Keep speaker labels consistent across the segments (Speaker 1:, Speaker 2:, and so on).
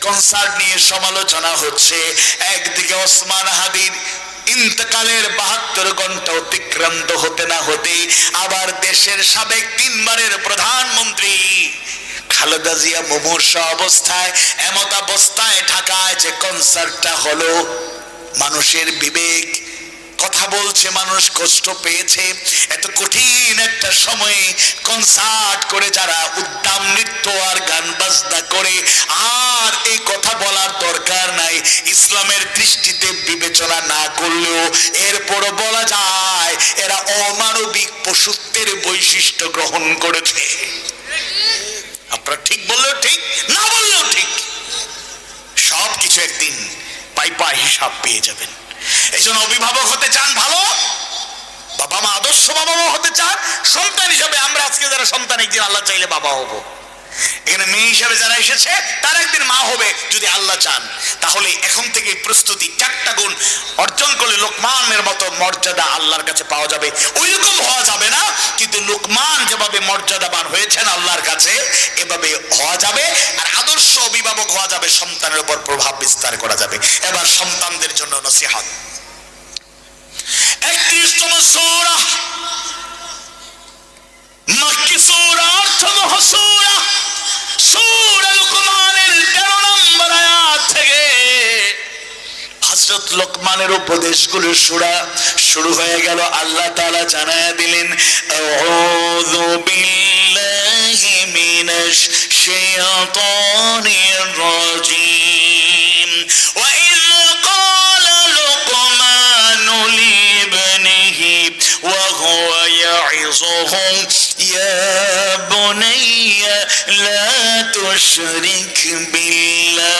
Speaker 1: Concert নিয়ে সমালোচনা হচ্ছে, একদিকে ওসমান হাদির ইন্তকালের 72 ঘন্টা অতিক্রান্ত হতে না হতেই আবার দেশের সাবেক 3 বারের প্রধানমন্ত্রী খালেদা জিয়া মুমূর্ষ অবস্থায়, এমত অবস্থায় ঢাকায় যে কনসার্টটা হলো, মানুষের বিবেক কথা বলছে, মানুষ কষ্ট পেয়েছে। এত কঠিন একটা সময়ে কনসার্ট করে যারা উদ্দাম নৃত্য আর গান বাজনা করে, আর এই কথা বলার দরকার নাই, ইসলামের দৃষ্টিতে বিবেচনা না করলেও এরপরও বলা যায় এরা অমানবিক পশুত্বের বৈশিষ্ট্য গ্রহণ করেছে। আপনারা ঠিক বললেও ঠিক, না বললেও ঠিক, সবকিছু একদিন পাইপা হিসাব পেয়ে যাবেন। এই জন্য অভিভাবক হতে চান ভালো, বাবা মা আদর্শ বাবা মা হতে চান, সন্তান হিসাবে আমরা আজকে যারা সন্তান, একদিন আল্লাহ চাইলে বাবা হব। এখানে মেয়ে হিসাবে যারা এসেছে তারা একদিন মা হবে যদি আল্লাহ চান। তাহলে এখন থেকে প্রস্তুতি 4টা গুণ অর্জন করলে লোকমানের মতো মর্যাদা আল্লাহর কাছে পাওয়া যাবে। ওইরকম হওয়া যাবে না, কিন্তু লোকমান যেভাবে মর্যাদাবান হয়েছেন আল্লাহর কাছে, এভাবে হওয়া যাবে। আর আদর্শ অভিভাবক হওয়া যাবে, সন্তানের উপর প্রভাব বিস্তার করা যাবে। এবার সন্তানদের জন্য নসিহত। 31তম সূরা, মাক্কি সূরা, অর্থ মহাসূরা, সূরা লোকমানের 13 নম্বর আয়াত থেকে হযরত লোকমানের উপদেশগুলো শুরু হয়ে গেল। আল্লাহ তাআলা জানায়া দিলেন, আউযু বিল্লাহি মিনাশ শাইতানির রাজীম, ওয়া ইয ক্বালা লুকমানু লিবনিহি ওয়া হুয়া ইয়াইযুহু ইয়া বুনাইয়া লা তুশরিক বিল্লাহ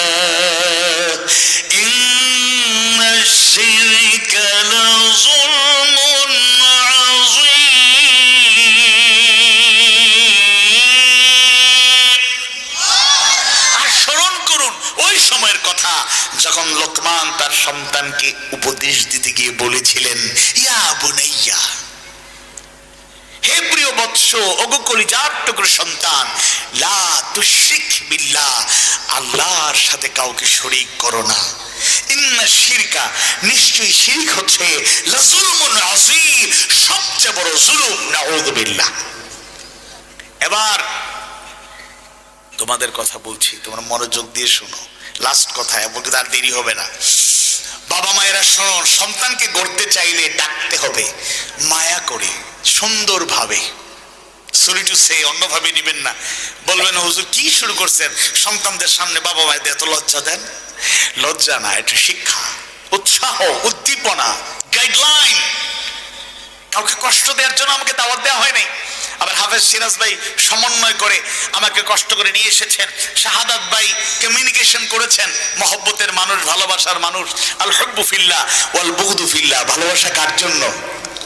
Speaker 1: ইন্নাশ শিরকা লাযুলমুন আযীম। আর স্মরণ করুন ওই সময়ের কথা যখন লোকমান তার সন্তানকে উপদেশ দিতে গিয়ে বলেছিলেন, ইয়া বুনাইয়া, হে প্রিয় বৎস, ওগো কলিজার টুকরো সন্তান, লা তুশরিক বিল্লাহ, আল্লাহর সাথে কাউকে শরীক করো না। ইন্না শিরকা, নিশ্চয়ই শিরক হচ্ছে লাযুলমুন আযীম, সবচেয়ে বড় জুলুম, নাউযু বিল্লাহ। এবার তোমাদের কথা বলছি, তোমরা মনোযোগ দিয়ে শোনো, লাস্ট কথা, বলতে আর দেরি হবে না। বাবা মায়েরা শোনো, সন্তানকে গড়তে চাইলে ডাকতে হবে মায়া করে, সুন্দরভাবে। সরি টু সে, অন্যভাবে নিবেন না, বলবেন হুজুর কি শুরু করছেন, সন্তানদের সামনে বাবা মায়েদের এত লজ্জা দেন। লজ্জা না, এটা শিক্ষা, উৎসাহ, উদ্দীপনা, গাইডলাইন। কাউকে কষ্ট দেওয়ার জন্য আমাকে দাওয়াত দেওয়া হয় নাই। আবার হাফেজ সিরাজ ভাই সমন্বয় করে আমাকে কষ্ট করে নিয়ে এসেছেন, শাহাদাত ভাই কমিউনিকেশন করেছেন, মহব্বতের মানুষ, ভালোবাসার মানুষ। আল হুব্বু ফিল্লাহ ওয়াল বুগদু ফিল্লাহ, ভালোবাসা কার জন্য?